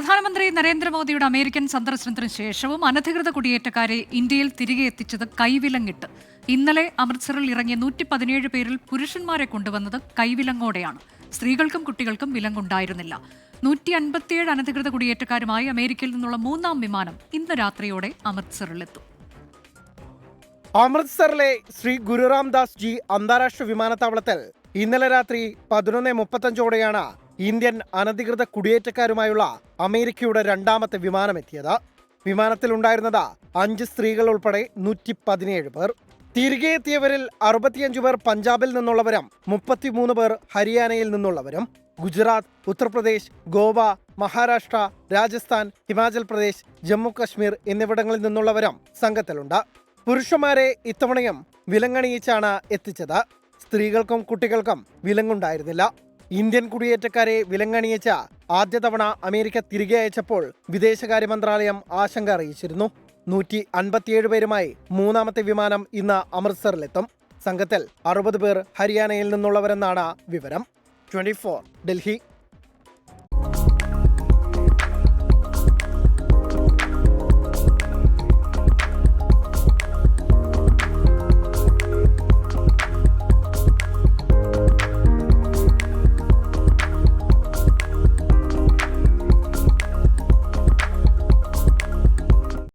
പ്രധാനമന്ത്രി നരേന്ദ്രമോദിയുടെ അമേരിക്കൻ സന്ദർശനത്തിന് ശേഷവും അനധികൃത കുടിയേറ്റക്കാരെ ഇന്ത്യയിൽ തിരികെ എത്തിച്ചത് കൈവിലങ്ങിട്ട്. ഇന്നലെ അമൃത്സറിൽ ഇറങ്ങിയ 117 പേരിൽ പുരുഷന്മാരെ കൊണ്ടുവന്നത് കൈവിലങ്ങോടെയാണ്. സ്ത്രീകൾക്കും കുട്ടികൾക്കും വിലങ്ങുണ്ടായിരുന്നില്ല. 157 അനധികൃത കുടിയേറ്റക്കാരുമായി അമേരിക്കയിൽ നിന്നുള്ള 3ാം വിമാനം ഇന്ന് രാത്രിയോടെ അമൃത്സറിലെത്തും. അമൃത്സറിലെ ശ്രീ ഗുരു രാംദാസ് ജി അന്താരാഷ്ട്ര വിമാനത്താവളത്തിൽ ഇന്നലെ രാത്രി 11:35ഓടെയാണ് ഇന്ത്യൻ അനധികൃത കുടിയേറ്റക്കാരുമായുള്ള അമേരിക്കയുടെ 2ാമത്തെ വിമാനമെത്തിയത്. വിമാനത്തിലുണ്ടായിരുന്നത് 5 സ്ത്രീകൾ ഉൾപ്പെടെ 117 പേർ. തിരികെ എത്തിയവരിൽ 65 പേർ പഞ്ചാബിൽ നിന്നുള്ളവരും 33 പേർ ഹരിയാനയിൽ നിന്നുള്ളവരും. ഗുജറാത്ത്, ഉത്തർപ്രദേശ്, ഗോവ, മഹാരാഷ്ട്ര, രാജസ്ഥാൻ, ഹിമാചൽ പ്രദേശ്, ജമ്മു കശ്മീർ എന്നിവിടങ്ങളിൽ നിന്നുള്ളവരും സംഘത്തിലുണ്ട്. പുരുഷന്മാരെ ഇത്തവണയും വിലങ്ങണിയിച്ചാണ് എത്തിച്ചത്. സ്ത്രീകൾക്കും കുട്ടികൾക്കും വിലങ്ങുണ്ടായിരുന്നില്ല. ഇന്ത്യൻ കുടിയേറ്റക്കാരെ വിലങ്ങണിയിച്ച ആദ്യ തവണ അമേരിക്ക തിരികെ അയച്ചപ്പോൾ വിദേശകാര്യ മന്ത്രാലയം ആശങ്ക അറിയിച്ചിരുന്നു. 157 പേരുമായി 3ാമത്തെ വിമാനം ഇന്ന് അമൃത്സറിലെത്തും. സംഘത്തിൽ 60 പേർ ഹരിയാനയിൽ നിന്നുള്ളവരെന്നാണ് വിവരം. 24 ഡൽഹി.